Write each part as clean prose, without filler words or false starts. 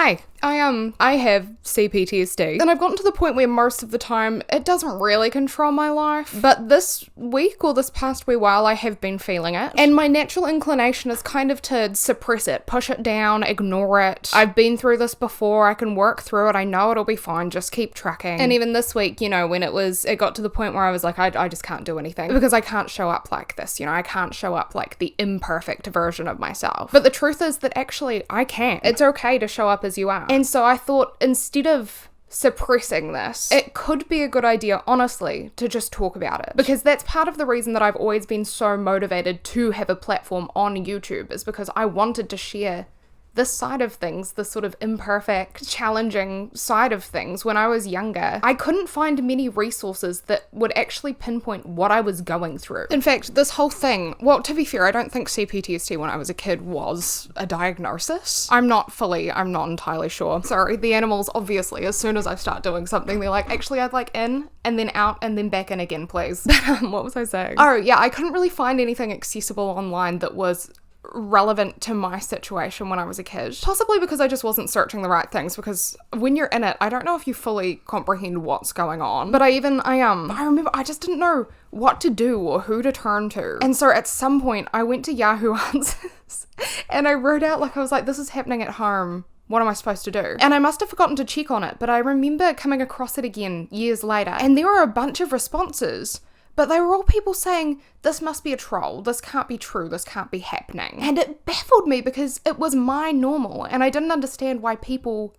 Hi, I have CPTSD, and I've gotten to the point where most of the time it doesn't really control my life, but this week or this past wee while I have been feeling it, and my natural inclination is kind of to suppress it, push it down, ignore it. I've been through this before, I can work through it, I know it'll be fine, just keep tracking. And even this week, you know, when it got to the point where I was like, I just can't do anything, because I can't show up like this, you know, I can't show up like the imperfect version of myself. But the truth is that actually I can. It's okay to show up as you are. And so I thought, instead of suppressing this, it could be a good idea, honestly, to just talk about it. Because that's part of the reason that I've always been so motivated to have a platform on YouTube, is because I wanted to share this side of things, this sort of imperfect, challenging side of things. When I was younger, I couldn't find many resources that would actually pinpoint what I was going through. In fact, this whole thing, well, to be fair, I don't think CPTSD when I was a kid was a diagnosis. I'm not entirely sure. Sorry, the animals, obviously, as soon as I start doing something, they're like, actually, I'd like in, and then out, and then back in again, please. What was I saying? Oh, yeah, I couldn't really find anything accessible online that was relevant to my situation when I was a kid. Possibly because I just wasn't searching the right things, because when you're in it, I don't know if you fully comprehend what's going on. But I remember I just didn't know what to do or who to turn to. And so at some point I went to Yahoo Answers and I wrote out, like, I was like, this is happening at home. What am I supposed to do? And I must have forgotten to check on it, but I remember coming across it again years later, and there were a bunch of responses. But they were all people saying, this must be a troll, this can't be true, this can't be happening. And it baffled me because it was my normal, and I didn't understand why people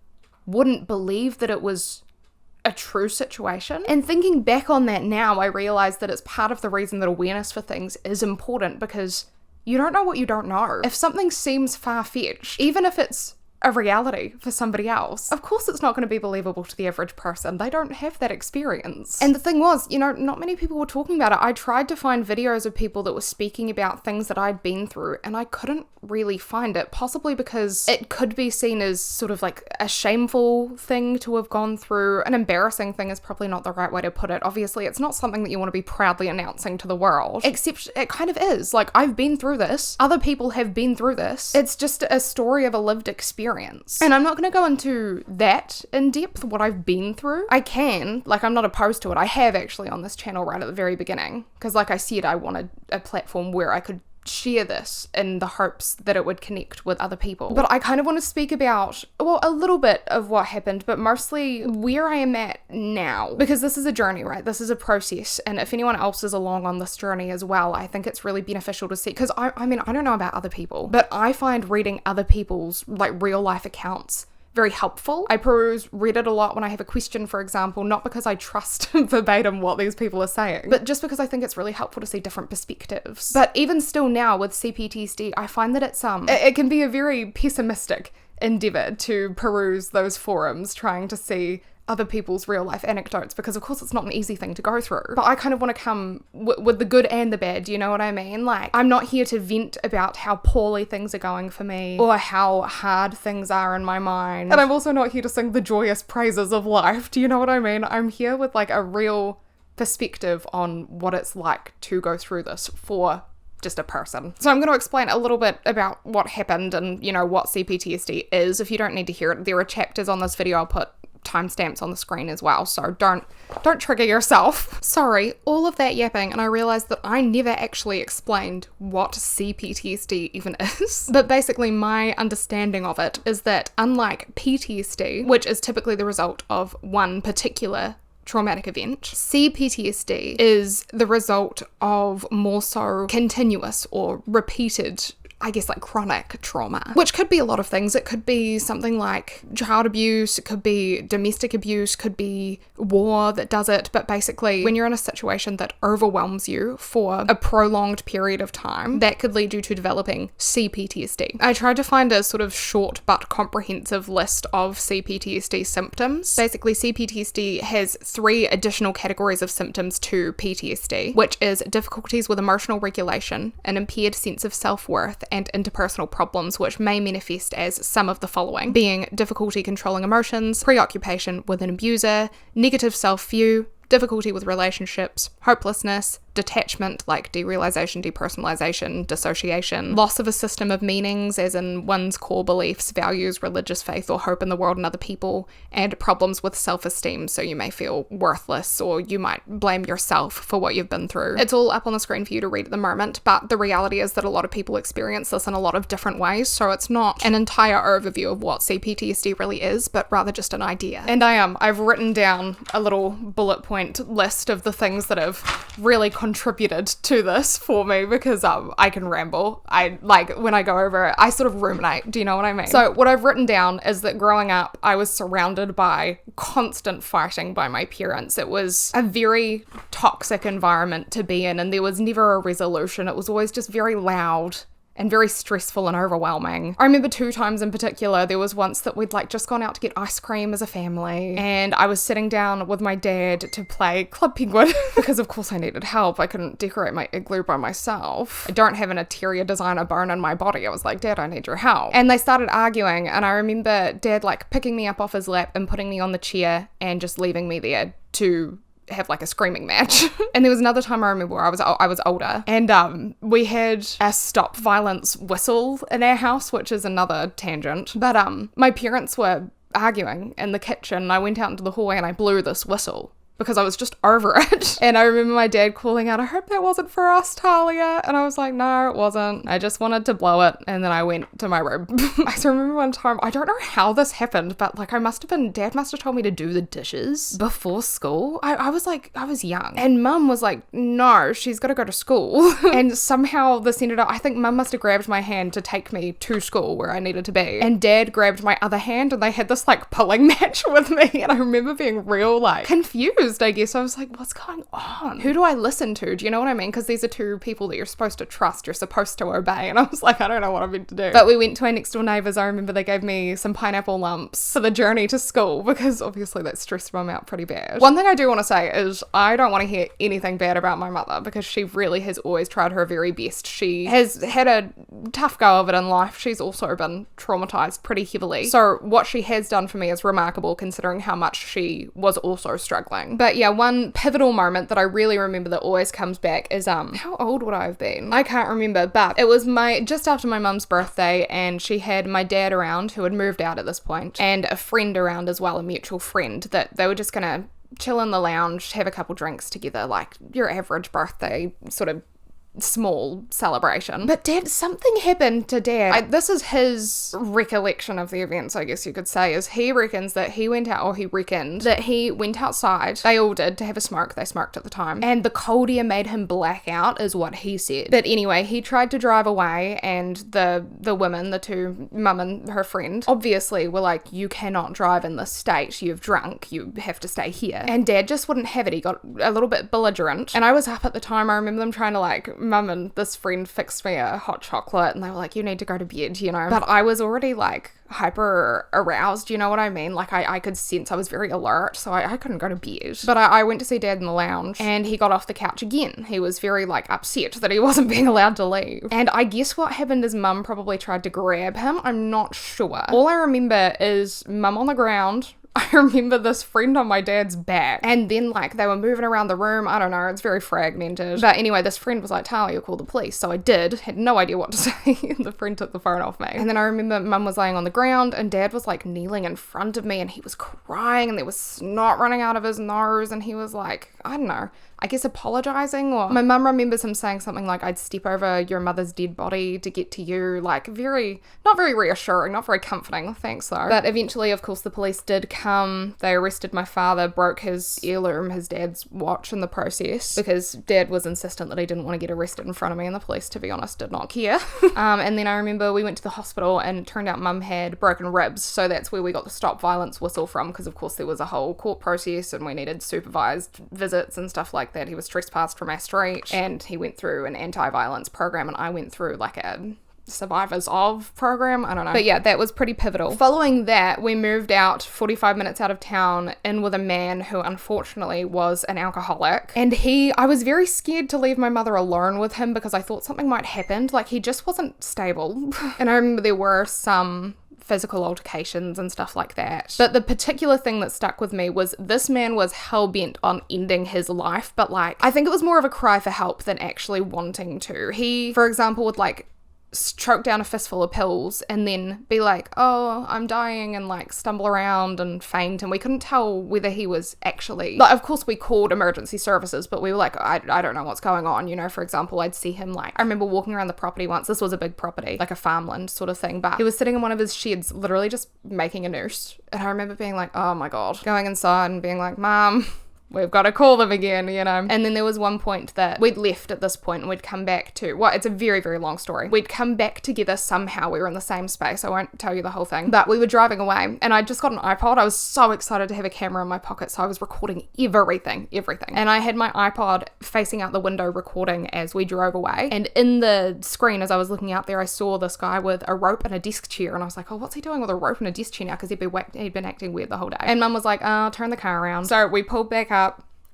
wouldn't believe that it was a true situation. And thinking back on that now, I realize that it's part of the reason that awareness for things is important, because you don't know what you don't know. If something seems far-fetched, even if it's a reality for somebody else, of course it's not going to be believable to the average person. They don't have that experience. And the thing was, you know, not many people were talking about it. I tried to find videos of people that were speaking about things that I'd been through, and I couldn't really find it, possibly because it could be seen as sort of like a shameful thing to have gone through. An embarrassing thing is probably not the right way to put it. Obviously, it's not something that you want to be proudly announcing to the world, except it kind of is. Like, I've been through this. Other people have been through this. It's just a story of a lived experience. And I'm not going to go into that in depth, what I've been through. I can, like, I'm not opposed to it. I have actually on this channel right at the very beginning, because like I said, I wanted a platform where I could share this in the hopes that it would connect with other people. But I kind of want to speak about, well, a little bit of what happened, but mostly where I am at now, because this is a journey, right? This is a process, and if anyone else is along on this journey as well, I think it's really beneficial to see, because I mean, I don't know about other people, but I find reading other people's like real life accounts very helpful. I peruse Reddit a lot when I have a question, for example, not because I trust verbatim what these people are saying, but just because I think it's really helpful to see different perspectives. But even still now with CPTSD, I find that it can be a very pessimistic endeavor to peruse those forums, trying to see other people's real life anecdotes, because of course it's not an easy thing to go through. But I kind of want to come with the good and the bad, you know what I mean? Like, I'm not here to vent about how poorly things are going for me or how hard things are in my mind. And I'm also not here to sing the joyous praises of life, do you know what I mean? I'm here with like a real perspective on what it's like to go through this for just a person. So I'm going to explain a little bit about what happened and, you know, what CPTSD is. If you don't need to hear it, there are chapters on this video. I'll put timestamps on the screen as well, so don't trigger yourself. Sorry, all of that yapping, and I realized that I never actually explained what CPTSD even is. But basically my understanding of it is that unlike PTSD, which is typically the result of one particular traumatic event, CPTSD is the result of more so continuous or repeated, I guess, like chronic trauma, which could be a lot of things. It could be something like child abuse, it could be domestic abuse, could be war that does it. But basically, when you're in a situation that overwhelms you for a prolonged period of time, that could lead you to developing CPTSD. I tried to find a sort of short but comprehensive list of CPTSD symptoms. Basically, CPTSD has 3 additional categories of symptoms to PTSD, which is difficulties with emotional regulation, an impaired sense of self-worth, and interpersonal problems, which may manifest as some of the following, being difficulty controlling emotions, preoccupation with an abuser, negative self-view, difficulty with relationships, hopelessness, detachment, like derealization, depersonalization, dissociation, loss of a system of meanings, as in one's core beliefs, values, religious faith, or hope in the world and other people, and problems with self-esteem, so you may feel worthless, or you might blame yourself for what you've been through. It's all up on the screen for you to read at the moment, but the reality is that a lot of people experience this in a lot of different ways, so it's not an entire overview of what CPTSD really is, but rather just an idea. And I've written down a little bullet point list of the things that have really contributed to this for me, because I can ramble. When I go over it, I sort of ruminate, do you know what I mean? So what I've written down is that growing up, I was surrounded by constant fighting by my parents. It was a very toxic environment to be in, and there was never a resolution. It was always just very loud and very stressful and overwhelming. I remember 2 times in particular. There was once that we'd just gone out to get ice cream as a family, and I was sitting down with my dad to play Club Penguin because of course I needed help. I couldn't decorate my igloo by myself. I don't have an interior designer bone in my body. I was like, Dad, I need your help. And they started arguing, and I remember Dad picking me up off his lap and putting me on the chair and just leaving me there to have a screaming match. And there was another time I remember where I was older, and we had a stop violence whistle in our house, which is another tangent. But my parents were arguing in the kitchen, and I went out into the hallway and I blew this whistle because I was just over it. And I remember my dad calling out, I hope that wasn't for us, Talia. And I was like, no, it wasn't. I just wanted to blow it. And then I went to my room. I still remember one time, I don't know how this happened, but Dad must have told me to do the dishes before school. I was young. And Mum was like, no, she's got to go to school. And somehow this ended up, I think Mum must have grabbed my hand to take me to school where I needed to be. And Dad grabbed my other hand, and they had this pulling match with me. And I remember being real confused, I guess. I was like, what's going on? Who do I listen to? Do you know what I mean? Because these are 2 people that you're supposed to trust, you're supposed to obey. And I was like, I don't know what I'm meant to do. But we went to our next door neighbours. I remember they gave me some pineapple lumps for the journey to school, because obviously that stressed Mum out pretty bad. One thing I do want to say is I don't want to hear anything bad about my mother, because she really has always tried her very best. She has had a tough go of it in life. She's also been traumatized pretty heavily. So what she has done for me is remarkable, considering how much she was also struggling. But yeah, one pivotal moment that I really remember that always comes back is, how old would I have been? I can't remember, but it was just after my mum's birthday, and she had my dad around, who had moved out at this point, and a friend around as well, a mutual friend, that they were just gonna chill in the lounge, have a couple drinks together, your average birthday sort of small celebration. But something happened to Dad. This is his recollection of the events, I guess you could say, is he reckons that he went out, or he reckoned that he went outside, they all did, to have a smoke. They smoked at the time, and the cold air made him black out, is what he said. But anyway, he tried to drive away, and the women, the 2, Mum and her friend, obviously were like, you cannot drive in this state, you've drunk, you have to stay here. And Dad just wouldn't have it. He got a little bit belligerent, and I was up at the time. I remember them trying to Mum and this friend fixed me a hot chocolate, and they were like, you need to go to bed, but I was already hyper aroused, you know what I mean? I could sense I was very alert, so I couldn't go to bed. But I went to see Dad in the lounge, and he got off the couch again. He was very upset that he wasn't being allowed to leave. And I guess what happened is Mum probably tried to grab him. I'm not sure. All I remember is Mum on the ground. I remember this friend on my dad's back, and then they were moving around the room. I don't know, it's very fragmented. But anyway, this friend was like, Talia, call the police. So I did, had no idea what to say. The friend took the phone off me. And then I remember Mum was laying on the ground, and Dad was kneeling in front of me, and he was crying, and there was snot running out of his nose, and he was I don't know, I guess apologizing, or my mum remembers him saying something I'd step over your mother's dead body to get to you, not very reassuring, not very comforting, thanks though. But eventually, of course, the police did come. They arrested my father, broke his heirloom, his dad's watch, in the process, because Dad was insistent that he didn't want to get arrested in front of me, and the police, to be honest, did not care. And then I remember we went to the hospital, and it turned out Mum had broken ribs, so that's where we got the stop violence whistle from, because of course there was a whole court process, and we needed supervised visits and stuff like that. He was trespassed from our street, and he went through an anti-violence program, and I went through a survivors of program, I don't know. But yeah, that was pretty pivotal. Following that, we moved out 45 minutes out of town, in with a man who unfortunately was an alcoholic, and I was very scared to leave my mother alone with him, because I thought something might happen. He just wasn't stable. And I remember there were some physical altercations and stuff like that. But the particular thing that stuck with me was this man was hell-bent on ending his life, but like, I think it was more of a cry for help than actually wanting to. He, for example, would like choke down a fistful of pills and then be like, oh, I'm dying, and like stumble around and faint, and we couldn't tell whether he was actually, like, of course we called emergency services, but we were like, I don't know what's going on, you know. For example, I'd see him, like, I remember walking around the property once. This was a big property, like a farmland sort of thing, but he was sitting in one of his sheds literally just making a noose, and I remember being like, oh my god, going inside and being like, Mom, we've got to call them again, you know. And then there was one point that we'd left at this point and we'd come back to, well, it's a very, very long story. We'd come back together somehow. We were in the same space. I won't tell you the whole thing, but we were driving away and I just got an iPod. I was so excited to have a camera in my pocket, so I was recording everything. And I had my iPod facing out the window recording as we drove away. And in the screen, as I was looking out there, I saw this guy with a rope and a desk chair, and I was like, oh, what's he doing with a rope and a desk chair now? Because he'd been acting weird the whole day. And Mum was like, oh, turn the car around. So we pulled back up,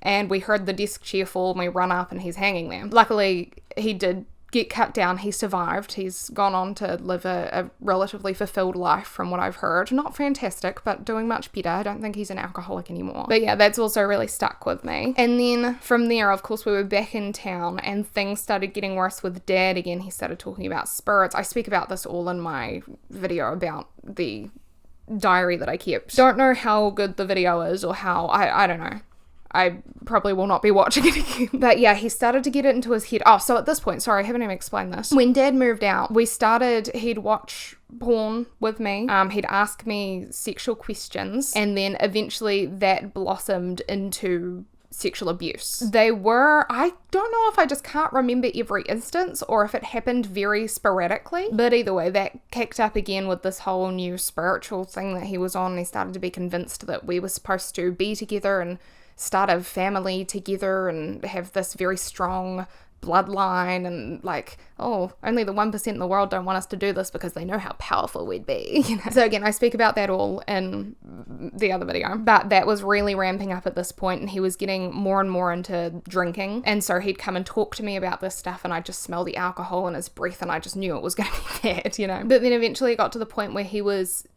and we heard the desk chair fall, and we run up and he's hanging there. Luckily, he did get cut down. He survived. He's gone on to live a relatively fulfilled life from what I've heard. Not fantastic, but doing much better. I don't think he's an alcoholic anymore. But yeah, that's also really stuck with me. And then from there, of course, we were back in town and things started getting worse with Dad again. He started talking about spirits. I speak about this all in my video about the diary that I kept. Don't know how good the video is or how, I don't know. I probably will not be watching it again. But yeah, he started to get it into his head. Oh, so at this point, sorry, I haven't even explained this. When Dad moved out, he'd watch porn with me. He'd ask me sexual questions, and then eventually that blossomed into sexual abuse. I don't know if I just can't remember every instance or if it happened very sporadically, but either way, that kicked up again with this whole new spiritual thing that he was on. He started to be convinced that we were supposed to be together and start a family together and have this very strong bloodline, and like, oh, only the 1% in the world don't want us to do this because they know how powerful we'd be, you know? So again, I speak about that all in the other video, but that was really ramping up at this point, and he was getting more and more into drinking, and so he'd come and talk to me about this stuff, and I just smell the alcohol in his breath, and I just knew it was going to be bad, you know? But then eventually it got to the point where he was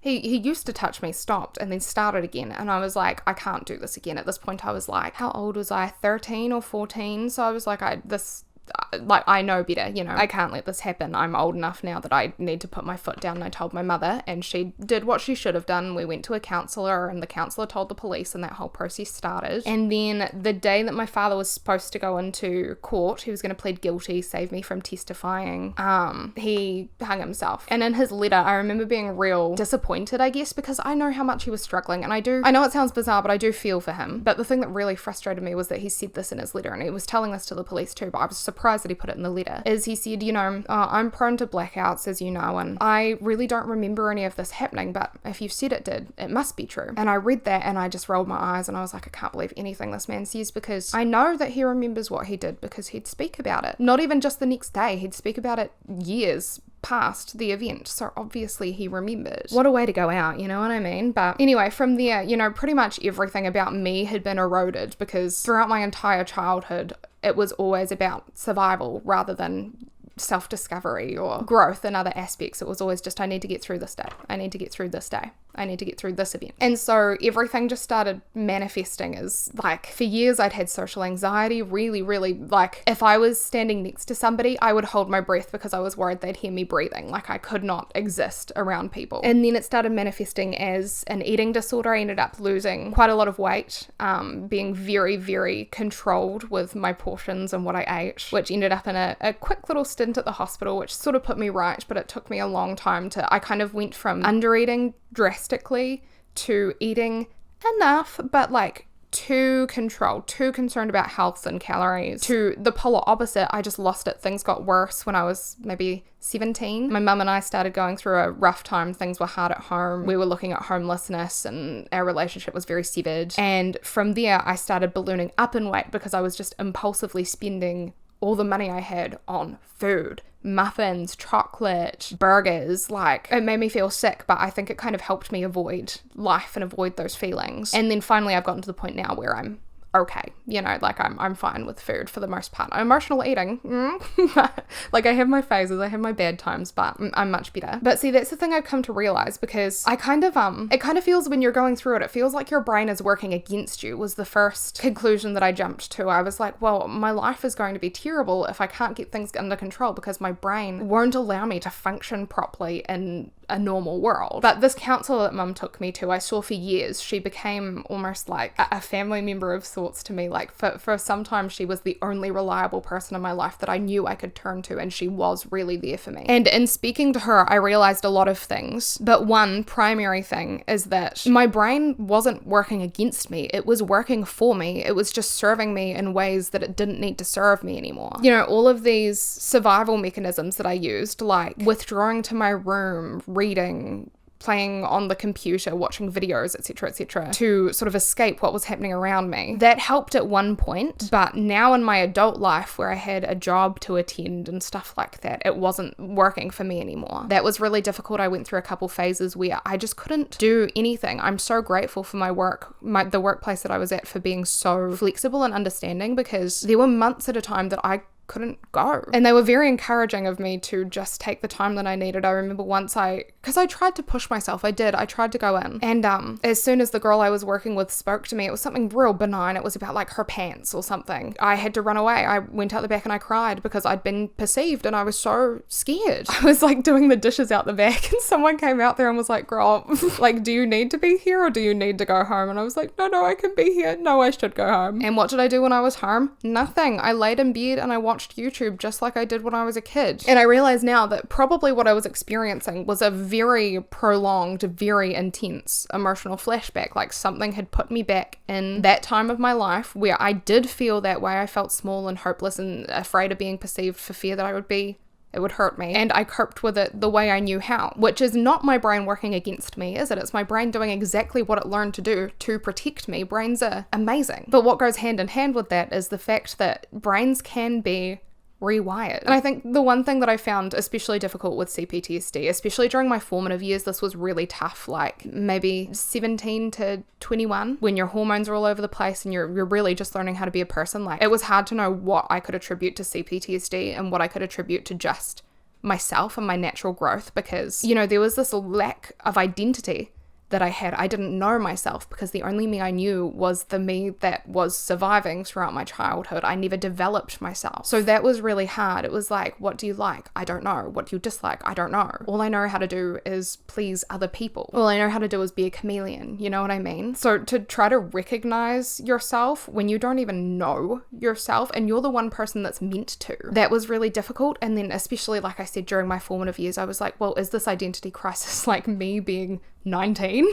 he used to touch me, stopped, and then started again, and I was like, I can't do this again. At this point I was like, how old was I, 13 or 14? So I was like, I know better, you know, I can't let this happen. I'm old enough now that I need to put my foot down. And I told my mother, and she did what she should have done. We went to a counsellor, and the counsellor told the police, and that whole process started. And then the day that my father was supposed to go into court, he was going to plead guilty, save me from testifying, he hung himself. And in his letter, I remember being real disappointed, I guess, because I know how much he was struggling, and I know it sounds bizarre, but I do feel for him. But the thing that really frustrated me was that he said this in his letter, and he was telling this to the police too, but I was surprised that he put it in the letter, is he said, you know, I'm prone to blackouts, as you know, and I really don't remember any of this happening, but if you said it did, it must be true. And I read that and I just rolled my eyes, and I was like, I can't believe anything this man says, because I know that he remembers what he did, because he'd speak about it. Not even just the next day, he'd speak about it years past the event, so obviously he remembered. What a way to go out, you know what I mean? But anyway, from there, you know, pretty much everything about me had been eroded, because throughout my entire childhood it was always about survival rather than self-discovery or growth in other aspects. It was always just, I need to get through this day, I need to get through this day, I need to get through this event. And so everything just started manifesting as, like, for years I'd had social anxiety, really, like, if I was standing next to somebody, I would hold my breath because I was worried they'd hear me breathing. Like, I could not exist around people. And then it started manifesting as an eating disorder. I ended up losing quite a lot of weight, being very, very controlled with my portions and what I ate, which ended up in a quick little stint at the hospital, which sort of put me right, but it took me a long time I kind of went from under-eating drastically to eating enough, but like too controlled, too concerned about health and calories, to the polar opposite. I just lost it. Things got worse when I was maybe 17. My mum and I started going through a rough time. Things were hard at home. We were looking at homelessness, and our relationship was very severed. And from there, I started ballooning up in weight because I was just impulsively spending all the money I had on food, muffins, chocolate, burgers. Like, it made me feel sick, but I think it kind of helped me avoid life and avoid those feelings. And then finally I've gotten to the point now where I'm okay, you know, like I'm fine with food for the most part. Emotional eating, like I have my phases, I have my bad times, but I'm much better. But see, that's the thing I've come to realize, because I kind of it kind of feels when you're going through it feels like your brain is working against you, was the first conclusion that I jumped to. I was like, well, my life is going to be terrible if I can't get things under control, because my brain won't allow me to function properly in a normal world. But this counsellor that mum took me to, I saw for years, she became almost like a family member of sorts to me. Like for some time, she was the only reliable person in my life that I knew I could turn to, and she was really there for me. And in speaking to her, I realized a lot of things, but one primary thing is that my brain wasn't working against me, it was working for me. It was just serving me in ways that it didn't need to serve me anymore. You know, all of these survival mechanisms that I used, like withdrawing to my room, reading, playing on the computer, watching videos, etc., to sort of escape what was happening around me. That helped at one point, but now in my adult life, where I had a job to attend and stuff like that, it wasn't working for me anymore. That was really difficult. I went through a couple phases where I just couldn't do anything. I'm so grateful for my work, the workplace that I was at, for being so flexible and understanding, because there were months at a time that I couldn't go. And they were very encouraging of me to just take the time that I needed. I remember once because I tried to push myself. I tried to go in. And as soon as the girl I was working with spoke to me, it was something real benign. It was about like her pants or something. I had to run away. I went out the back and I cried because I'd been perceived, and I was so scared. I was like doing the dishes out the back, and someone came out there and was like, girl, like, do you need to be here or do you need to go home? And I was like, no, I can be here. No, I should go home. And what did I do when I was home? Nothing. I laid in bed and I watched YouTube just like I did when I was a kid. And I realize now that probably what I was experiencing was a very prolonged, very intense emotional flashback. Like something had put me back in that time of my life where I did feel that way. I felt small and hopeless and afraid of being perceived, for fear that it would hurt me. And I coped with it the way I knew how, which is not my brain working against me, is it? It's my brain doing exactly what it learned to do to protect me. Brains are amazing. But what goes hand in hand with that is the fact that brains can be rewired. And I think the one thing that I found especially difficult with CPTSD, especially during my formative years, this was really tough, like maybe 17 to 21, when your hormones are all over the place and you're really just learning how to be a person. Like, it was hard to know what I could attribute to CPTSD and what I could attribute to just myself and my natural growth, because, you know, there was this lack of identity that I had. I didn't know myself, because the only me I knew was the me that was surviving throughout my childhood. I never developed myself. So that was really hard. It was like, what do you like? I don't know. What do you dislike? I don't know. All I know how to do is please other people. All I know how to do is be a chameleon. You know what I mean? So to try to recognize yourself when you don't even know yourself and you're the one person that's meant to, that was really difficult. And then especially, like I said, during my formative years, I was like, well, is this identity crisis like me being 19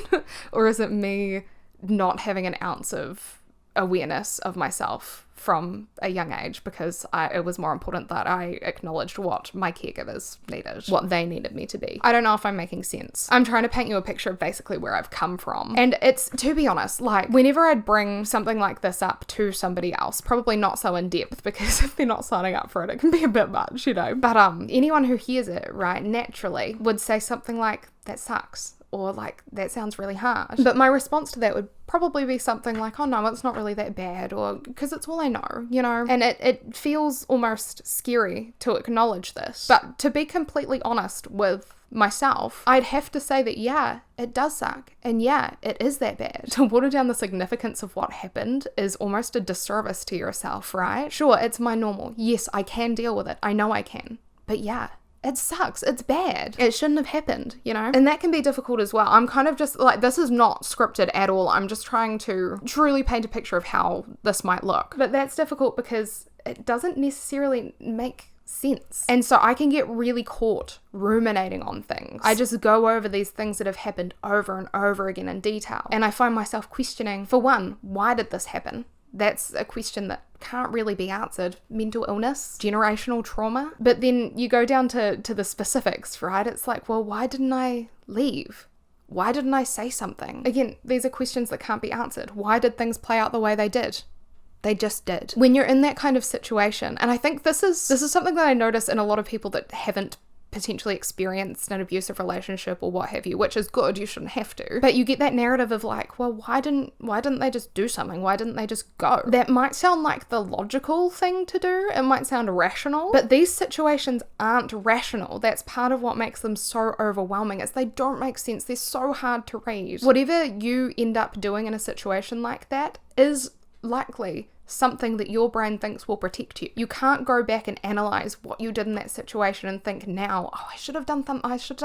or is it me not having an ounce of awareness of myself from a young age, because it was more important that I acknowledged what my caregivers needed, what they needed me to be. I don't know if I'm making sense. I'm trying to paint you a picture of basically where I've come from. And it's, to be honest, like whenever I'd bring something like this up to somebody else, probably not so in depth, because if they're not signing up for it, it can be a bit much, you know. But anyone who hears it, right, naturally would say something like, that sucks. Or like, that sounds really harsh. But my response to that would probably be something like, oh no, it's not really that bad, or because it's all I know, you know? And it feels almost scary to acknowledge this. But to be completely honest with myself, I'd have to say that, yeah, it does suck. And yeah, it is that bad. To water down the significance of what happened is almost a disservice to yourself, right? Sure, it's my normal. Yes, I can deal with it. I know I can. But yeah, it sucks. It's bad. It shouldn't have happened, you know? And that can be difficult as well. I'm kind of just like, this is not scripted at all. I'm just trying to truly paint a picture of how this might look. But that's difficult because it doesn't necessarily make sense. And so I can get really caught ruminating on things. I just go over these things that have happened over and over again in detail. And I find myself questioning, for one, why did this happen? That's a question that can't really be answered. Mental illness, generational trauma. But then you go down to the specifics, right? It's like, well, why didn't I leave? Why didn't I say something? Again, these are questions that can't be answered. Why did things play out the way they did? They just did. When you're in that kind of situation, and I think this is something that I notice in a lot of people that haven't potentially experienced an abusive relationship or what have you, which is good, you shouldn't have to. But you get that narrative of like, well, why didn't they just do something? Why didn't they just go? That might sound like the logical thing to do. It might sound rational, but these situations aren't rational. That's part of what makes them so overwhelming, is they don't make sense. They're so hard to read. Whatever you end up doing in a situation like that is likely something that your brain thinks will protect you. You can't go back and analyze what you did in that situation and think now, oh, I should have done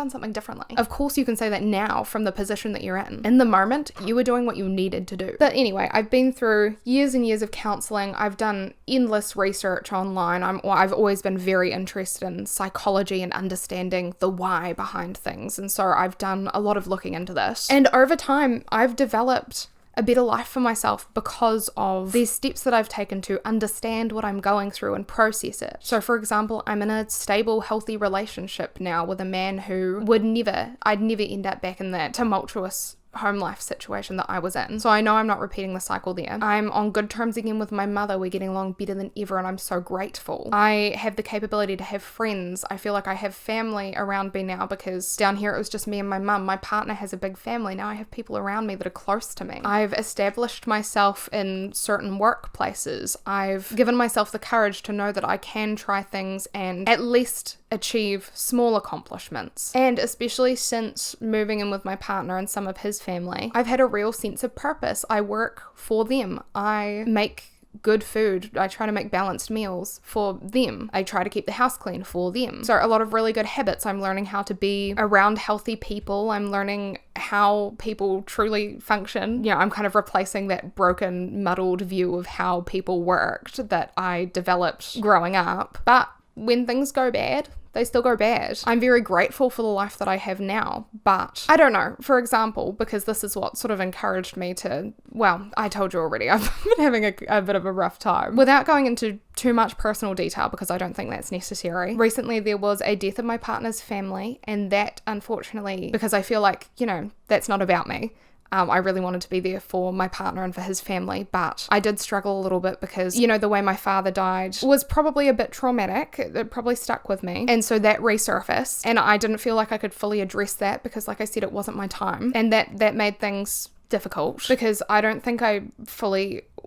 something differently. Of course you can say that now from the position that you're in. In the moment, you were doing what you needed to do. But anyway, I've been through years and years of counseling. I've done endless research online. I've always been very interested in psychology and understanding the why behind things. And so I've done a lot of looking into this. And over time, I've developed a better life for myself because of these steps that I've taken to understand what I'm going through and process it. So for example, I'm in a stable, healthy relationship now with a man who I'd never end up back in that tumultuous home life situation that I was in. So I know I'm not repeating the cycle there. I'm on good terms again with my mother. We're getting along better than ever and I'm so grateful. I have the capability to have friends. I feel like I have family around me now, because down here it was just me and my mum. My partner has a big family. Now I have people around me that are close to me. I've established myself in certain workplaces. I've given myself the courage to know that I can try things and at least achieve small accomplishments. And especially since moving in with my partner and some of his family, I've had a real sense of purpose. I work for them. I make good food. I try to make balanced meals for them. I try to keep the house clean for them. So a lot of really good habits. I'm learning how to be around healthy people. I'm learning how people truly function. I'm kind of replacing that broken, muddled view of how people worked that I developed growing up. But when things go bad, they still go bad. I'm very grateful for the life that I have now, but I don't know, for example, because this is what sort of encouraged me to, well, I told you already, I've been having a bit of a rough time. Without going into too much personal detail, because I don't think that's necessary, recently there was a death of my partner's family, and that unfortunately, because I feel like, that's not about me. I really wanted to be there for my partner and for his family, but I did struggle a little bit because, the way my father died was probably a bit traumatic. It probably stuck with me. And so that resurfaced, and I didn't feel like I could fully address that because, like I said, it wasn't my time. And that made things difficult because I don't think I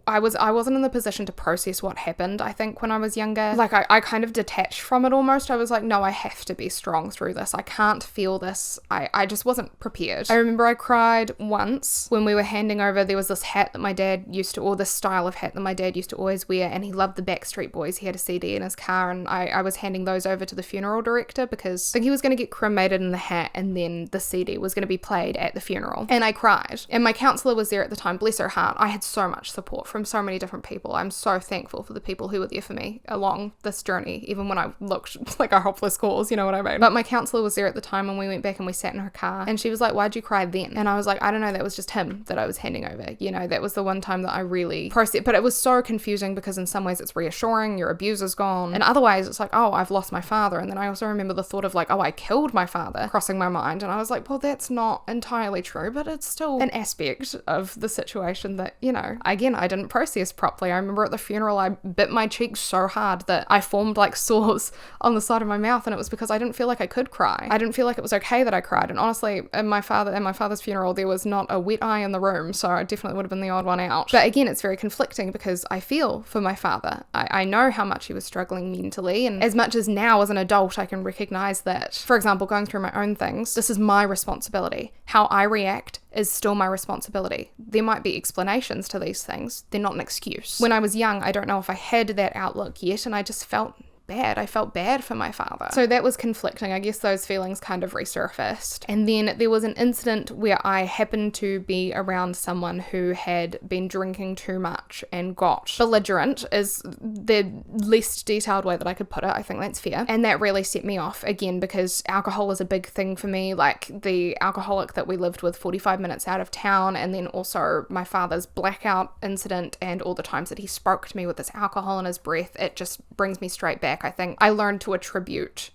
wasn't in the position to process what happened. I think when I was younger, like I kind of detached from it almost. I was like, no, I have to be strong through this. I can't feel this. I just wasn't prepared. I remember I cried once when we were handing over, there was this hat that my dad used to, or this style of hat that my dad used to always wear, and he loved the Backstreet Boys. He had a CD in his car, and I was handing those over to the funeral director because I think he was going to get cremated in the hat and then the CD was going to be played at the funeral. And I cried. And my counsellor was there at the time, bless her heart. I had so much support from so many different people. I'm so thankful for the people who were there for me along this journey, even when I looked like a hopeless cause, you know what I mean? But my counsellor was there at the time and we went back and we sat in her car and she was like, why'd you cry then? And I was like, I don't know, that was just him that I was handing over. That was the one time that I really processed, but it was so confusing because in some ways it's reassuring, your abuser's gone, and otherwise it's like, oh, I've lost my father. And then I also remember the thought of like, oh, I killed my father crossing my mind, and I was like, well, that's not entirely true, but it's still an aspect of the situation that, again, I didn't process properly. I remember at the funeral I bit my cheeks so hard that I formed like sores on the side of my mouth, and it was because I didn't feel like I could cry. I didn't feel like it was okay that I cried. And honestly, at my father's funeral there was not a wet eye in the room, so I definitely would have been the odd one out. But again, it's very conflicting because I feel for my father. I know how much he was struggling mentally, and as much as now as an adult I can recognize that, for example, going through my own things, this is my responsibility. How I react is still my responsibility. There might be explanations to these things. They're not an excuse. When I was young, I don't know if I had that outlook yet, and I just felt bad. I felt bad for my father. So that was conflicting. I guess those feelings kind of resurfaced. And then there was an incident where I happened to be around someone who had been drinking too much and got belligerent, is the least detailed way that I could put it. I think that's fair. And that really set me off again because alcohol is a big thing for me. Like the alcoholic that we lived with 45 minutes out of town, and then also my father's blackout incident and all the times that he spoke to me with this alcohol in his breath, it just brings me straight back. I think I learned to attribute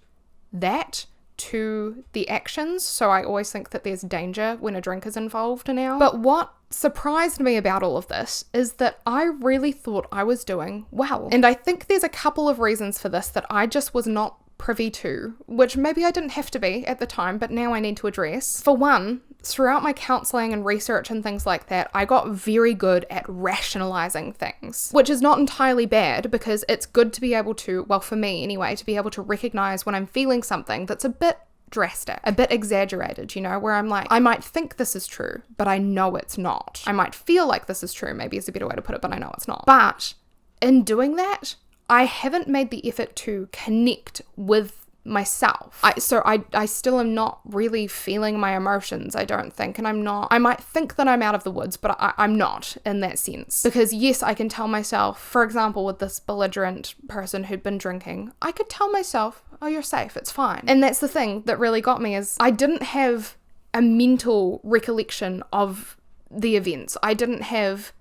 that to the actions, so I always think that there's danger when a drink is involved now. But what surprised me about all of this is that I really thought I was doing well. And I think there's a couple of reasons for this that I just was not privy to, which maybe I didn't have to be at the time, but now I need to address. For one, throughout my counseling and research and things like that, I got very good at rationalizing things, which is not entirely bad because it's good to be able to, well, for me anyway, to be able to recognize when I'm feeling something that's a bit drastic, a bit exaggerated, you know, where I'm like, I might think this is true, but I know it's not. I might feel like this is true, maybe is a better way to put it, but I know it's not. But in doing that, I haven't made the effort to connect with myself. I still am not really feeling my emotions, I don't think, and I might think that I'm out of the woods, but I'm not in that sense. Because yes, I can tell myself, for example, with this belligerent person who'd been drinking, I could tell myself, oh, you're safe, it's fine. And that's the thing that really got me, is I didn't have a mental recollection of the events. I didn't have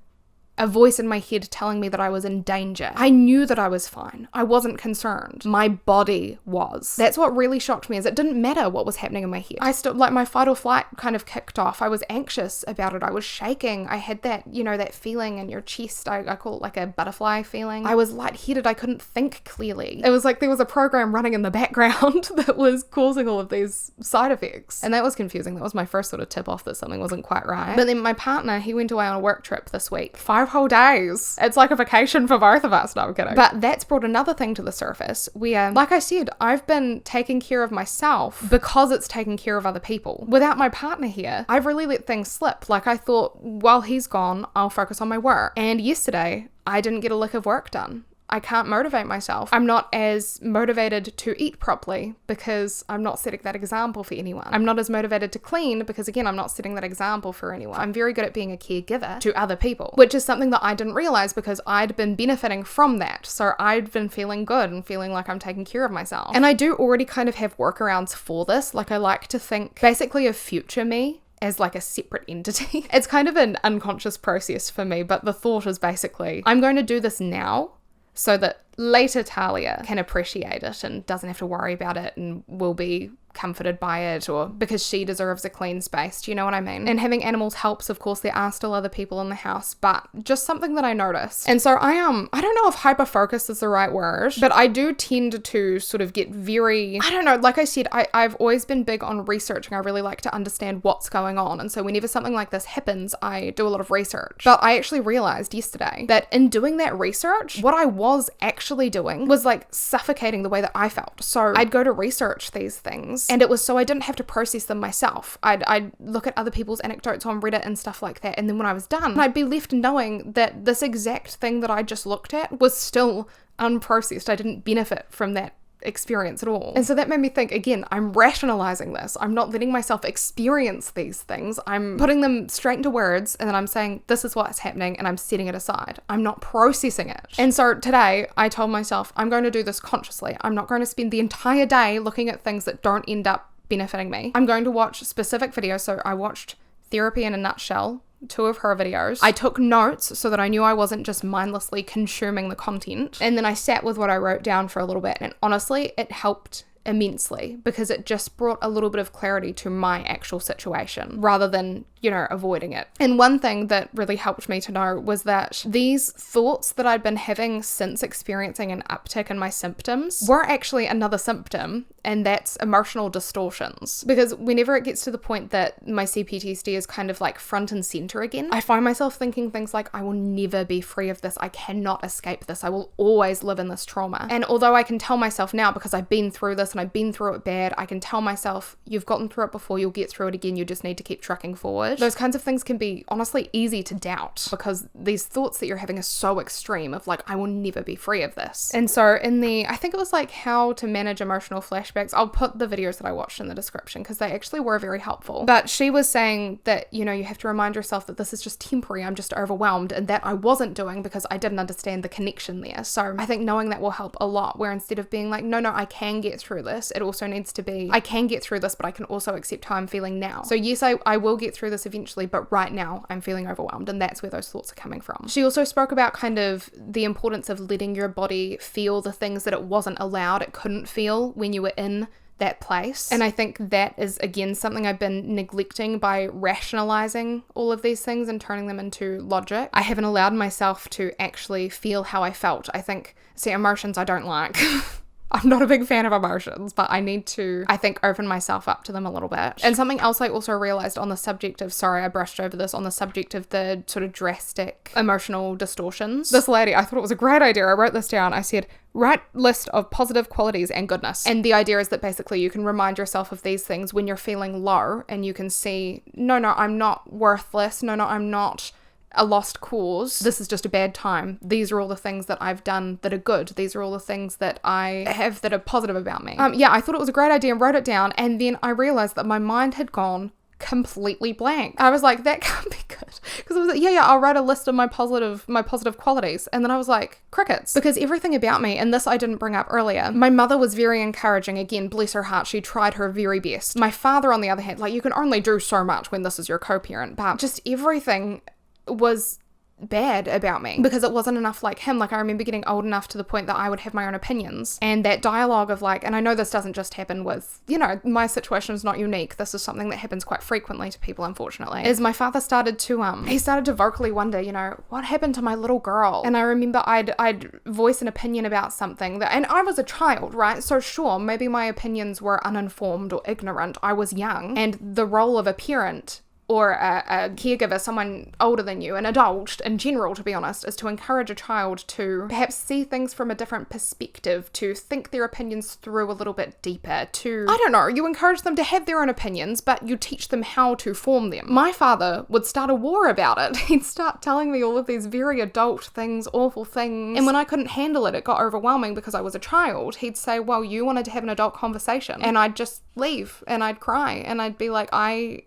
a voice in my head telling me that I was in danger. I knew that I was fine. I wasn't concerned. My body was. That's what really shocked me, is it didn't matter what was happening in my head. I still, like, my fight or flight kind of kicked off. I was anxious about it. I was shaking. I had that, you know, that feeling in your chest. I call it like a butterfly feeling. I was lightheaded. I couldn't think clearly. It was like there was a program running in the background that was causing all of these side effects. And that was confusing. That was my first sort of tip off that something wasn't quite right. But then my partner, he went away on a work trip this week. 5 whole days. It's like a vacation for both of us. No, I'm kidding. But that's brought another thing to the surface where, like I said, I've been taking care of myself because it's taking care of other people. Without my partner here, I've really let things slip. Like, I thought, while he's gone, I'll focus on my work. And yesterday, I didn't get a lick of work done. I can't motivate myself. I'm not as motivated to eat properly because I'm not setting that example for anyone. I'm not as motivated to clean because, again, I'm not setting that example for anyone. I'm very good at being a caregiver to other people, which is something that I didn't realize because I'd been benefiting from that. So I'd been feeling good and feeling like I'm taking care of myself. And I do already kind of have workarounds for this. Like, I like to think basically of future me as like a separate entity. It's kind of an unconscious process for me, but the thought is basically, I'm going to do this now so that later Talia can appreciate it and doesn't have to worry about it and will be comforted by it, or because she deserves a clean space. Do you know what I mean? And having animals helps. Of course, there are still other people in the house, but just something that I noticed. And so I don't know if hyper-focus is the right word, but I do tend to sort of get very, I don't know, like I said, I've always been big on researching. I really like to understand what's going on. And so whenever something like this happens, I do a lot of research. But I actually realized yesterday that in doing that research, what I was actually doing was like suffocating the way that I felt. So I'd go to research these things, and it was so I didn't have to process them myself. I'd look at other people's anecdotes on Reddit and stuff like that, and then when I was done, I'd be left knowing that this exact thing that I just looked at was still unprocessed. I didn't benefit from that experience at all. And so that made me think, again, I'm rationalizing this. I'm not letting myself experience these things. I'm putting them straight into words, and then I'm saying, this is what's happening, and I'm setting it aside. I'm not processing it. And so today I told myself, I'm going to do this consciously. I'm not going to spend the entire day looking at things that don't end up benefiting me. I'm going to watch specific videos. So I watched Therapy in a Nutshell, 2 of her videos. I took notes so that I knew I wasn't just mindlessly consuming the content. And then I sat with what I wrote down for a little bit. And honestly, it helped immensely because it just brought a little bit of clarity to my actual situation rather than, you know, avoiding it. And one thing that really helped me to know was that these thoughts that I'd been having since experiencing an uptick in my symptoms were actually another symptom, and that's emotional distortions. Because whenever it gets to the point that my CPTSD is kind of like front and center again, I find myself thinking things like, I will never be free of this. I cannot escape this. I will always live in this trauma. And although I can tell myself now, because I've been through this and I've been through it bad, I can tell myself, you've gotten through it before, you'll get through it again, you just need to keep trucking forward. Those kinds of things can be honestly easy to doubt because these thoughts that you're having are so extreme of like, I will never be free of this. And so in I think it was like how to manage emotional flashbacks, I'll put the videos that I watched in the description because they actually were very helpful. But she was saying that, you know, you have to remind yourself that this is just temporary, I'm just overwhelmed, and that I wasn't doing because I didn't understand the connection there. So I think knowing that will help a lot, where instead of being like, no, I can get through this, it also needs to be, I can get through this, but I can also accept how I'm feeling now. So yes, I will get through this eventually, but right now I'm feeling overwhelmed, and that's where those thoughts are coming from. She also spoke about kind of the importance of letting your body feel the things that it wasn't allowed, it couldn't feel when you were in that place. And I think that is, again, something I've been neglecting by rationalizing all of these things and turning them into logic. I haven't allowed myself to actually feel how I felt. I think, see, emotions I don't like. I'm not a big fan of emotions, but I need to, I think, open myself up to them a little bit. And something else I also realized on the subject of, sorry, I brushed over this, on the subject of the sort of drastic emotional distortions. This lady, I thought it was a great idea. I wrote this down. I said, write list of positive qualities and goodness. And the idea is that basically you can remind yourself of these things when you're feeling low, and you can see, no, I'm not worthless. No, I'm not a lost cause. This is just a bad time. These are all the things that I've done that are good. These are all the things that I have that are positive about me. Yeah, I thought it was a great idea and wrote it down. And then I realized that my mind had gone completely blank. I was like, that can't be good. Because I was like, yeah, I'll write a list of my positive qualities. And then I was like, crickets. Because everything about me, and this I didn't bring up earlier, my mother was very encouraging. Again, bless her heart, she tried her very best. My father, on the other hand, like, you can only do so much when this is your co-parent, but just everything was bad about me because it wasn't enough like him. Like, I remember getting old enough to the point that I would have my own opinions, and that dialogue of like, and I know this doesn't just happen with, my situation is not unique, this is something that happens quite frequently to people, unfortunately, is my father started to vocally wonder, what happened to my little girl? And I remember I'd voice an opinion about something that, and I was a child, right? So sure, maybe my opinions were uninformed or ignorant. I was young, and the role of a parent or a caregiver, someone older than you, an adult in general, to be honest, is to encourage a child to perhaps see things from a different perspective, to think their opinions through a little bit deeper, you encourage them to have their own opinions, but you teach them how to form them. My father would start a war about it. He'd start telling me all of these very adult things, awful things, and when I couldn't handle it, it got overwhelming because I was a child. He'd say, well, you wanted to have an adult conversation, and I'd just leave, and I'd cry, and I'd be like, I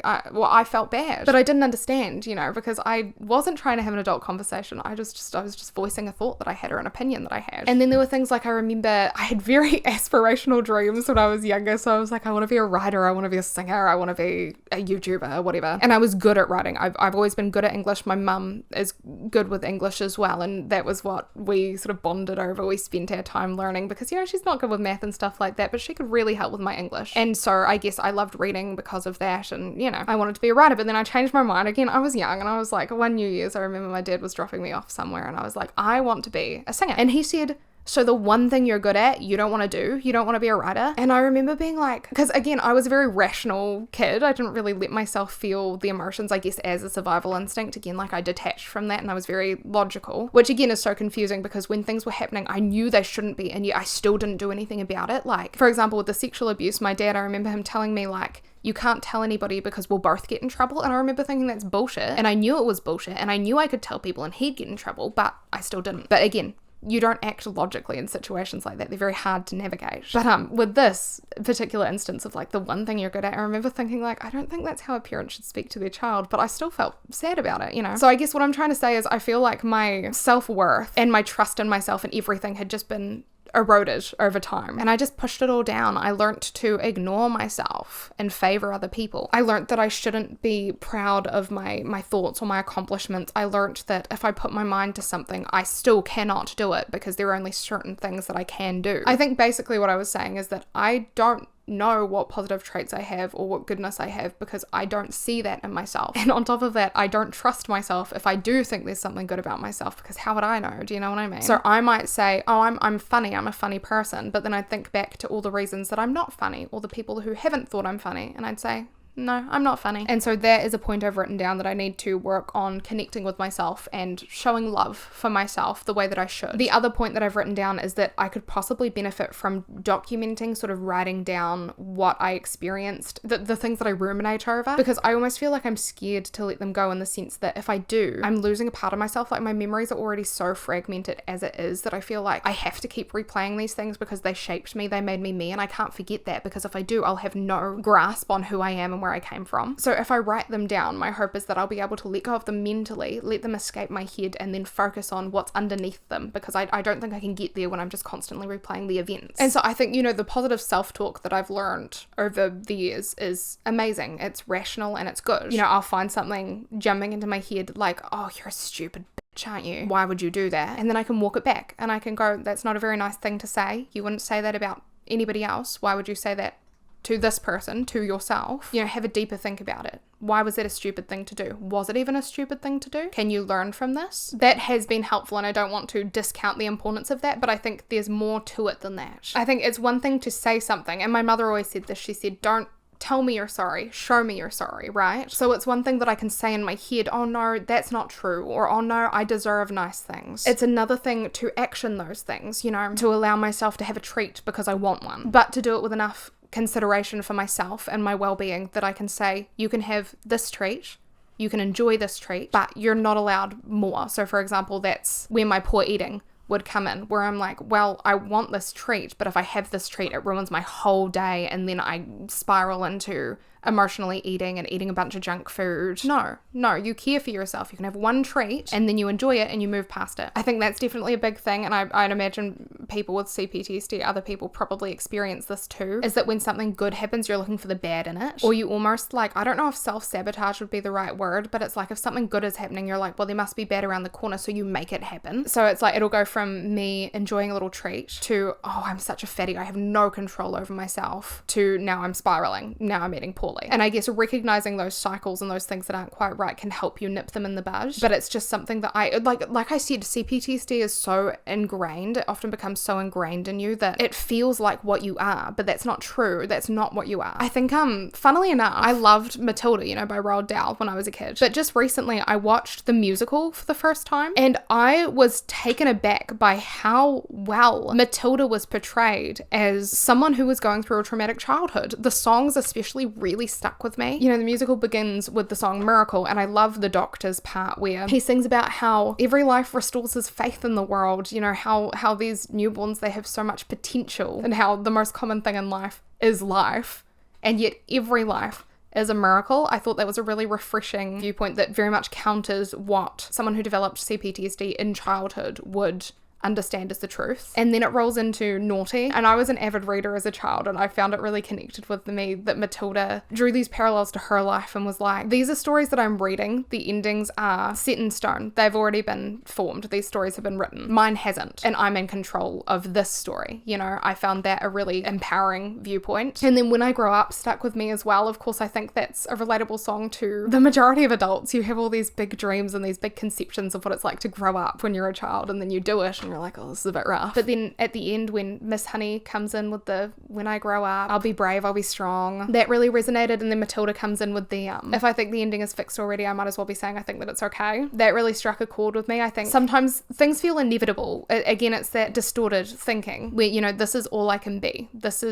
felt bad, but I didn't understand, because I wasn't trying to have an adult conversation. I was just voicing a thought that I had or an opinion that I had. And then there were things like, I remember I had very aspirational dreams when I was younger. So I was like, I want to be a writer, I want to be a singer, I want to be a YouTuber, whatever. And I was good at writing. I've always been good at English. My mum is good with English as well, and that was what we sort of bonded over. We spent our time learning because, she's not good with math and stuff like that, but she could really help with my English. And so I guess I loved reading because of that, and I wanted to be a writer. But then I changed my mind again. I was young, and I was like, one New Year's, I remember my dad was dropping me off somewhere, and I was like, I want to be a singer. And he said, so the one thing you're good at, you don't want to do? You don't want to be a writer? And I remember being like, because again, I was a very rational kid. I didn't really let myself feel the emotions, I guess, as a survival instinct. Again, like, I detached from that, and I was very logical, which again is so confusing because when things were happening, I knew they shouldn't be, and yet I still didn't do anything about it. Like, for example, with the sexual abuse, my dad, I remember him telling me, like, you can't tell anybody because we'll both get in trouble. And I remember thinking that's bullshit. And I knew it was bullshit. And I knew I could tell people and he'd get in trouble, but I still didn't. But again, you don't act logically in situations like that. They're very hard to navigate. But with this particular instance of like the one thing you're good at, I remember thinking like, I don't think that's how a parent should speak to their child, but I still felt sad about it, So I guess what I'm trying to say is I feel like my self-worth and my trust in myself and everything had just been eroded over time, and I just pushed it all down. I learnt to ignore myself and favor other people. I learnt that I shouldn't be proud of my thoughts or my accomplishments. I learnt that if I put my mind to something, I still cannot do it because there are only certain things that I can do. I think basically what I was saying is that I don't know what positive traits I have or what goodness I have because I don't see that in myself. And on top of that, I don't trust myself if I do think there's something good about myself, because how would I know? Do you know what I mean? So I might say, oh, I'm funny, I'm a funny person, but then I think back to all the reasons that I'm not funny, or the people who haven't thought I'm funny, and I'd say, no, I'm not funny. And so that is a point I've written down that I need to work on connecting with myself and showing love for myself the way that I should. The other point that I've written down is that I could possibly benefit from documenting, sort of writing down what I experienced, the things that I ruminate over, because I almost feel like I'm scared to let them go, in the sense that if I do, I'm losing a part of myself. Like, my memories are already so fragmented as it is that I feel like I have to keep replaying these things because they shaped me, they made me, and I can't forget that, because if I do, I'll have no grasp on who I am and where I came from. So if I write them down, my hope is that I'll be able to let go of them mentally, let them escape my head, and then focus on what's underneath them, because I don't think I can get there when I'm just constantly replaying the events. And so I think, the positive self-talk that I've learned over the years is amazing. It's rational and it's good. I'll find something jumping into my head like, oh, you're a stupid bitch, aren't you? Why would you do that? And then I can walk it back and I can go, that's not a very nice thing to say. You wouldn't say that about anybody else. Why would you say that to this person, to yourself, have a deeper think about it. Why was that a stupid thing to do? Was it even a stupid thing to do? Can you learn from this? That has been helpful, and I don't want to discount the importance of that, but I think there's more to it than that. I think it's one thing to say something, and my mother always said this. She said, don't tell me you're sorry, show me you're sorry, right? So it's one thing that I can say in my head, oh no, that's not true, or oh no, I deserve nice things. It's another thing to action those things, to allow myself to have a treat because I want one, but to do it with enough consideration for myself and my well-being that I can say, you can have this treat, you can enjoy this treat, but you're not allowed more. So for example, that's where my poor eating would come in, where I'm like, well, I want this treat, but if I have this treat, it ruins my whole day, and then I spiral into emotionally eating and eating a bunch of junk food. No, you care for yourself. You can have one treat and then you enjoy it and you move past it. I think that's definitely a big thing, and I'd imagine people with CPTSD, other people probably experience this too, is that when something good happens, you're looking for the bad in it, or you almost like, I don't know if self-sabotage would be the right word, but it's like if something good is happening, you're like, well, there must be bad around the corner, so you make it happen. So it's like, it'll go from me enjoying a little treat to, oh, I'm such a fatty, I have no control over myself, to now I'm spiraling, now I'm eating poorly. And I guess recognizing those cycles and those things that aren't quite right can help you nip them in the bud. But it's just something that like I said, CPTSD is so ingrained. It often becomes so ingrained in you that it feels like what you are, but that's not true. That's not what you are. I think, funnily enough, I loved Matilda, by Roald Dahl when I was a kid. But just recently I watched the musical for the first time, and I was taken aback by how well Matilda was portrayed as someone who was going through a traumatic childhood. The songs especially really stuck with me. The musical begins with the song Miracle, and I love the doctor's part where he sings about how every life restores his faith in the world, how these newborns, they have so much potential, and how the most common thing in life is life, and yet every life is a miracle. I thought that was a really refreshing viewpoint that very much counters what someone who developed CPTSD in childhood would understand as the truth. And then it rolls into Naughty, and I was an avid reader as a child, and I found it really connected with me that Matilda drew these parallels to her life and was like, these are stories that I'm reading, the endings are set in stone, they've already been formed, these stories have been written, mine hasn't, and I'm in control of this story. I found that a really empowering viewpoint. And then When I Grow Up stuck with me as well. Of course, I think that's a relatable song to the majority of adults. You have all these big dreams and these big conceptions of what it's like to grow up when you're a child, and then you do it and you're like, oh, this is a bit rough. But then at the end, when Miss Honey comes in with the when I grow up, I'll be brave, I'll be strong, that really resonated. And then Matilda comes in with the if I think the ending is fixed already, I might as well be saying I think that it's okay. That really struck a chord with me. I think sometimes things feel inevitable. Again, it's that distorted thinking where, this is all I can be. This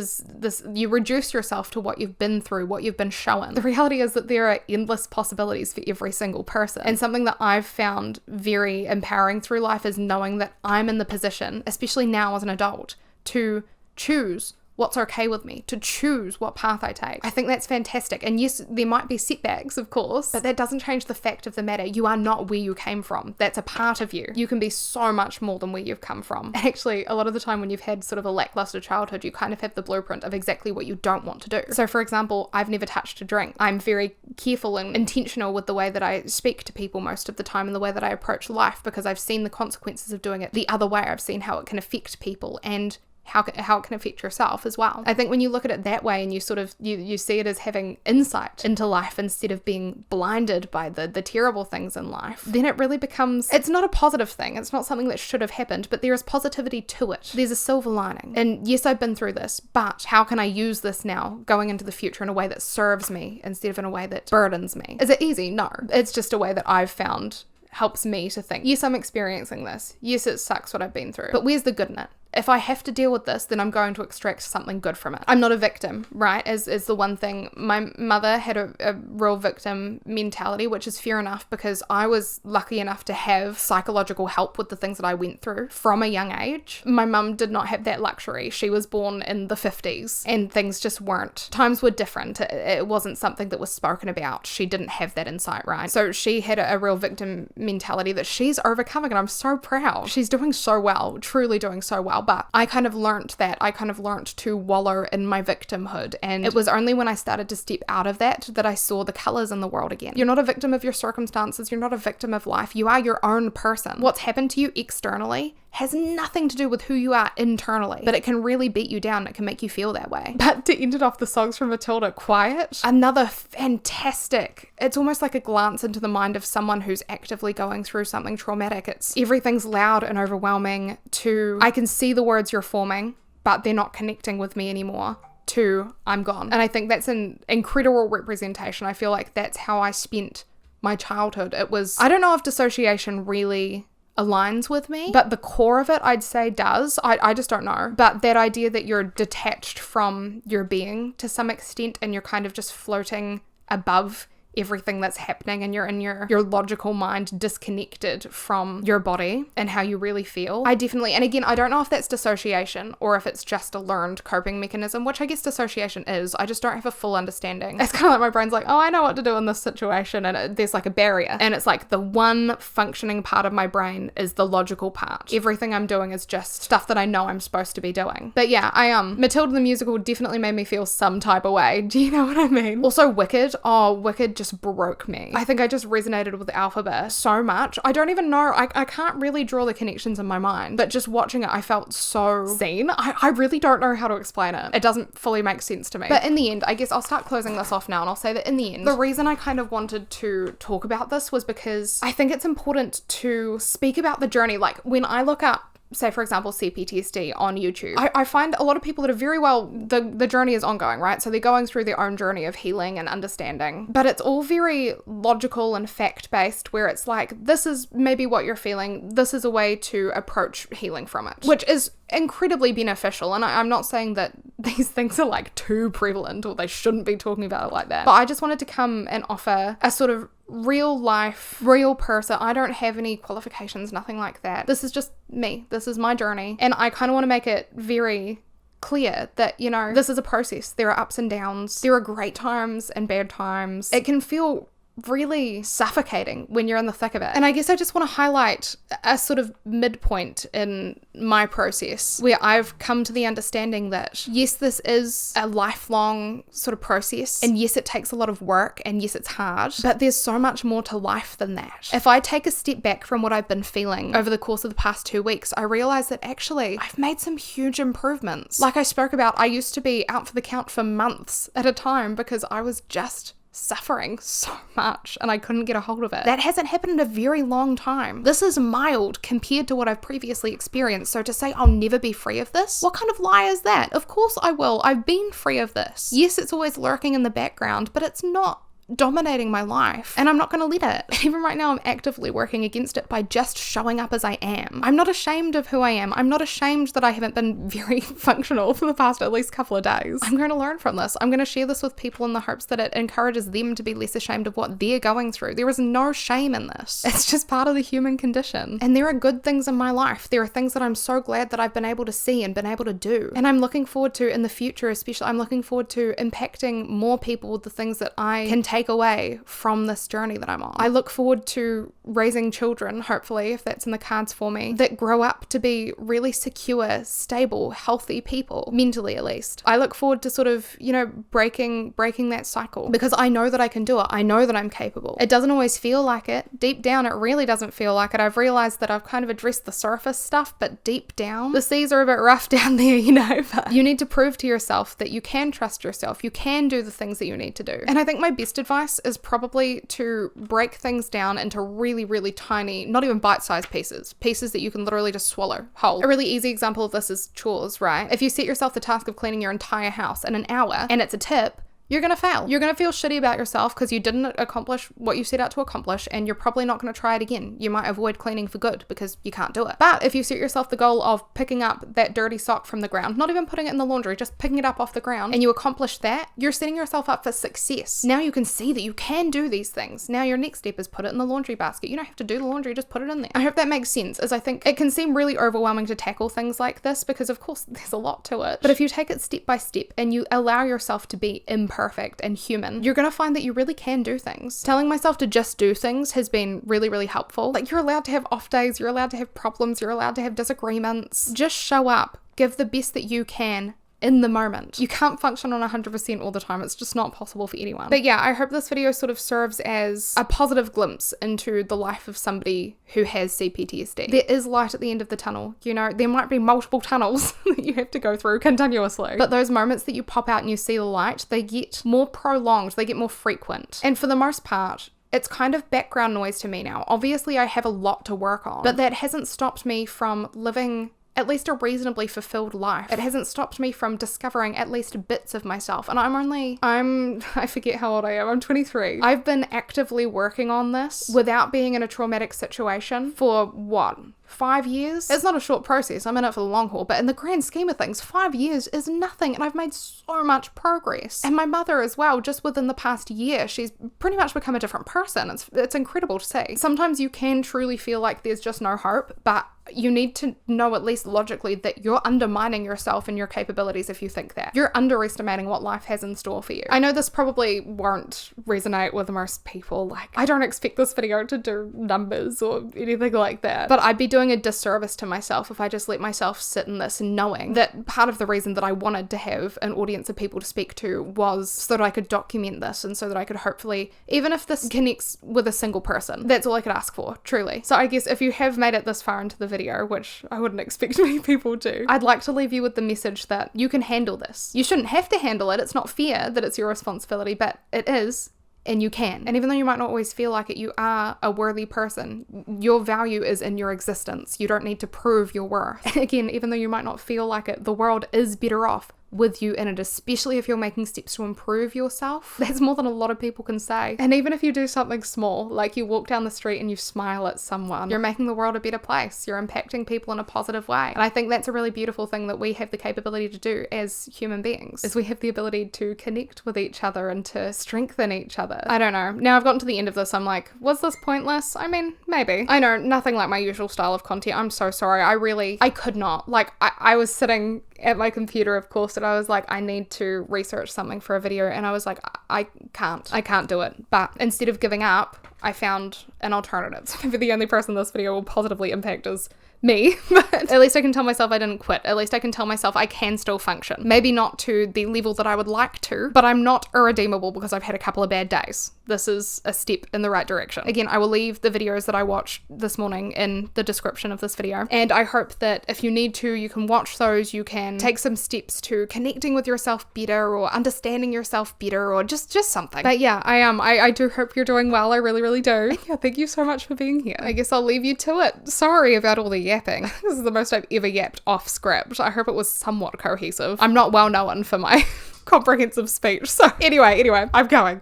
you reduce yourself to what you've been through, what you've been shown. The reality is that there are endless possibilities for every single person. And something that I've found very empowering through life is knowing that I'm in the position, especially now as an adult, to choose what's okay with me, to choose what path I take. I think that's fantastic. And yes, there might be setbacks, of course, but that doesn't change the fact of the matter. You are not where you came from. That's a part of you. You can be so much more than where you've come from. Actually, a lot of the time when you've had sort of a lackluster childhood, you kind of have the blueprint of exactly what you don't want to do. So for example, I've never touched a drink. I'm very careful and intentional with the way that I speak to people most of the time and the way that I approach life, because I've seen the consequences of doing it the other way. I've seen how it can affect people and how it can affect yourself as well. I think when you look at it that way and you sort of, you see it as having insight into life instead of being blinded by the terrible things in life, then it really becomes, it's not a positive thing. It's not something that should have happened, but there is positivity to it. There's a silver lining. And yes, I've been through this, but how can I use this now going into the future in a way that serves me instead of in a way that burdens me? Is it easy? No. It's just a way that I've found helps me to think, yes, I'm experiencing this. Yes, it sucks what I've been through, but where's the good in it? If I have to deal with this, then I'm going to extract something good from it. I'm not a victim, right? Is the one thing. My mother had a real victim mentality, which is fair enough because I was lucky enough to have psychological help with the things that I went through from a young age. My mum did not have that luxury. She was born in the 50s and things just weren't. Times were different. It wasn't something that was spoken about. She didn't have that insight, right? So she had a real victim mentality that she's overcoming, and I'm so proud. She's doing so well, truly doing so well. while, but I kind of learnt that. I kind of learnt to wallow in my victimhood, and it was only when I started to step out of that I saw the colours in the world again. You're not a victim of your circumstances, you're not a victim of life, you are your own person. What's happened to you externally has nothing to do with who you are internally, but it can really beat you down, it can make you feel that way. But to end it off, the songs from Matilda, Quiet, another fantastic, it's almost like a glance into the mind of someone who's actively going through something traumatic. It's everything's loud and overwhelming, to I can see the words you're forming, but they're not connecting with me anymore, to I'm gone. And I think that's an incredible representation. I feel like that's how I spent my childhood. It was, I don't know if dissociation really aligns with me, but the core of it I'd say does. I just don't know. But that idea that you're detached from your being to some extent, and you're kind of just floating above everything that's happening, and you're in your logical mind, disconnected from your body and how you really feel. I definitely, and again, I don't know if that's dissociation or if it's just a learned coping mechanism, which I guess dissociation is. I just don't have a full understanding. It's kind of like my brain's like, oh, I know what to do in this situation, and there's like a barrier, and it's like the one functioning part of my brain is the logical part. Everything I'm doing is just stuff that I know I'm supposed to be doing. But yeah, Matilda the musical definitely made me feel some type of way. Do you know what I mean? Also Wicked. Oh, Wicked just broke me. I think I just resonated with Alphabet so much. I don't even know, I can't really draw the connections in my mind, but just watching it, I felt so seen. I really don't know how to explain it. It doesn't fully make sense to me. But in the end, I guess I'll start closing this off now, and I'll say that in the end, the reason I kind of wanted to talk about this was because I think it's important to speak about the journey. Like when I look up, say for example, CPTSD on YouTube, I find a lot of people that are very well, the journey is ongoing, right? So they're going through their own journey of healing and understanding, but it's all very logical and fact-based, where it's like, this is maybe what you're feeling, this is a way to approach healing from it, which is incredibly beneficial. And I'm not saying that these things are like too prevalent or they shouldn't be talking about it like that, but I just wanted to come and offer a sort of real life, real person. I don't have any qualifications, nothing like that. This is just me. This is my journey. And I kind of want to make it very clear that, you know, this is a process. There are ups and downs. There are great times and bad times. It can feel really suffocating when you're in the thick of it. And I guess I just want to highlight a sort of midpoint in my process where I've come to the understanding that yes, this is a lifelong sort of process, and yes, it takes a lot of work, and yes, it's hard, but there's so much more to life than that. If I take a step back from what I've been feeling over the course of the past 2 weeks, I realize that actually I've made some huge improvements. Like I spoke about, I used to be out for the count for months at a time because I was just suffering so much and I couldn't get a hold of it. That hasn't happened in a very long time. This is mild compared to what I've previously experienced. So to say I'll never be free of this, what kind of lie is that? Of course I will. I've been free of this. Yes, it's always lurking in the background, but it's not dominating my life, and I'm not going to let it. Even right now, I'm actively working against it by just showing up as I am. I'm not ashamed of who I am. I'm not ashamed that I haven't been very functional for the past at least couple of days. I'm going to learn from this. I'm going to share this with people in the hopes that it encourages them to be less ashamed of what they're going through. There is no shame in this. It's just part of the human condition. And there are good things in my life. There are things that I'm so glad that I've been able to see and been able to do. And I'm looking forward to, in the future especially, I'm looking forward to impacting more people with the things that I can take away from this journey that I'm on. I look forward to raising children, hopefully, if that's in the cards for me, that grow up to be really secure, stable, healthy people, mentally at least. I look forward to sort of, you know, breaking that cycle, because I know that I can do it. I know that I'm capable. It doesn't always feel like it. Deep down, it really doesn't feel like it. I've realized that I've kind of addressed the surface stuff, but deep down, the seas are a bit rough down there, you know, but you need to prove to yourself that you can trust yourself. You can do the things that you need to do. And I think my best advice is probably to break things down into really, really tiny, not even bite-sized pieces that you can literally just swallow whole. A really easy example of this is chores, right? If you set yourself the task of cleaning your entire house in an hour and it's a tip, you're going to fail. You're going to feel shitty about yourself because you didn't accomplish what you set out to accomplish, and you're probably not going to try it again. You might avoid cleaning for good because you can't do it. But if you set yourself the goal of picking up that dirty sock from the ground, not even putting it in the laundry, just picking it up off the ground, and you accomplish that, you're setting yourself up for success. Now you can see that you can do these things. Now your next step is put it in the laundry basket. You don't have to do the laundry, just put it in there. I hope that makes sense, as I think it can seem really overwhelming to tackle things like this because of course there's a lot to it. But if you take it step by step and you allow yourself to be imperfect, imperfect and human, you're gonna find that you really can do things. Telling myself to just do things has been really, really helpful. Like, you're allowed to have off days, you're allowed to have problems, you're allowed to have disagreements. Just show up, give the best that you can in the moment. You can't function on 100% all the time. It's just not possible for anyone. But yeah, I hope this video sort of serves as a positive glimpse into the life of somebody who has CPTSD. There is light at the end of the tunnel. You know, there might be multiple tunnels that you have to go through continuously. But those moments that you pop out and you see the light, they get more prolonged, they get more frequent. And for the most part, it's kind of background noise to me now. Obviously, I have a lot to work on, but that hasn't stopped me from living at least a reasonably fulfilled life. It hasn't stopped me from discovering at least bits of myself. And I forget how old I am, I'm 23. I've been actively working on this without being in a traumatic situation for what? 5 years? It's not a short process, I'm in it for the long haul, but in the grand scheme of things, 5 years is nothing, and I've made so much progress. And my mother as well, just within the past year, she's pretty much become a different person. It's incredible to see. Sometimes you can truly feel like there's just no hope, but you need to know at least logically that you're undermining yourself and your capabilities if you think that. You're underestimating what life has in store for you. I know this probably won't resonate with most people. Like, I don't expect this video to do numbers or anything like that, but I'd be doing a disservice to myself if I just let myself sit in this, knowing that part of the reason that I wanted to have an audience of people to speak to was so that I could document this and so that I could hopefully, even if this connects with a single person, that's all I could ask for, truly. So I guess if you have made it this far into the video, which I wouldn't expect many people to, I'd like to leave you with the message that you can handle this. You shouldn't have to handle it. It's not fair that it's your responsibility, but it is. And you can. And even though you might not always feel like it, you are a worthy person. Your value is in your existence. You don't need to prove your worth. And again, even though you might not feel like it, the world is better off with you in it, especially if you're making steps to improve yourself. That's more than a lot of people can say. And even if you do something small, like you walk down the street and you smile at someone, you're making the world a better place. You're impacting people in a positive way. And I think that's a really beautiful thing that we have the capability to do as human beings, is we have the ability to connect with each other and to strengthen each other. I don't know. Now I've gotten to the end of this, I'm like, was this pointless? I mean, maybe. I know, nothing like my usual style of content. I'm so sorry. I could not. Like, I was sitting at my computer, of course, and I was like, I need to research something for a video, and I was like, I can't do it. But instead of giving up, I found an alternative. So maybe the only person this video will positively impact is me, but at least I can tell myself I didn't quit. At least I can tell myself I can still function. Maybe not to the level that I would like to, but I'm not irredeemable because I've had a couple of bad days. This is a step in the right direction. Again, I will leave the videos that I watched this morning in the description of this video, and I hope that if you need to, you can watch those, you can take some steps to connecting with yourself better or understanding yourself better or just something. But yeah, I do hope you're doing well. I really, really do. Yeah, thank you so much for being here. I guess I'll leave you to it. Sorry about all the yapping. This is the most I've ever yapped off script. I hope it was somewhat cohesive. I'm not well known for my comprehensive speech. So anyway, I'm going.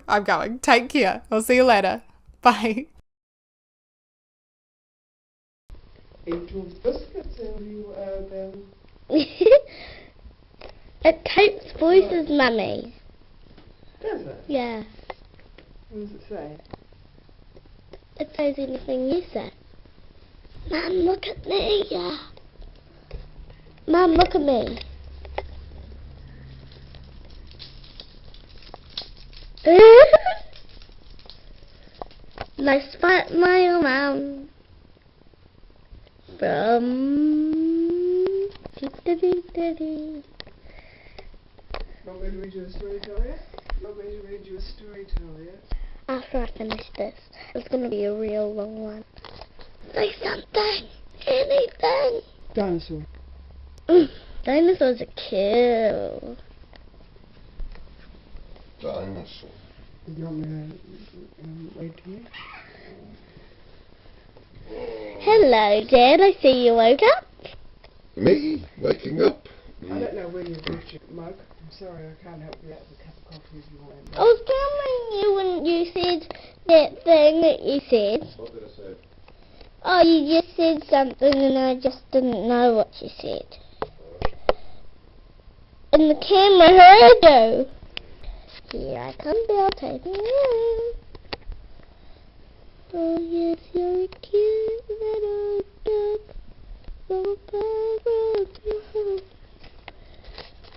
Take care. I'll see you later. Bye. Angel's biscuits everywhere then. It types voices, Mummy. Does it? Yeah. What does it say? It says anything you say. Mum, look at me. Mum, look at me. Nice fat smile, Mum. From... Not going to read you a story, tell you? Not going to read you a story, tell you? After I finish this, it's going to be a real long one. Say something. Anything. Dinosaur. Dinosaurs are cool. Dinosaur. You want me to read to you? Hello, Dad. I see you woke up. Me? Waking up? I don't know where you left your mug. I'm sorry, I can't help you out with a cup of coffee if you want. I was telling you when you said that thing that you said. What did I say? Oh, you just said something and I just didn't know what you said. And the camera heard you. Here I come, Bill, taking you.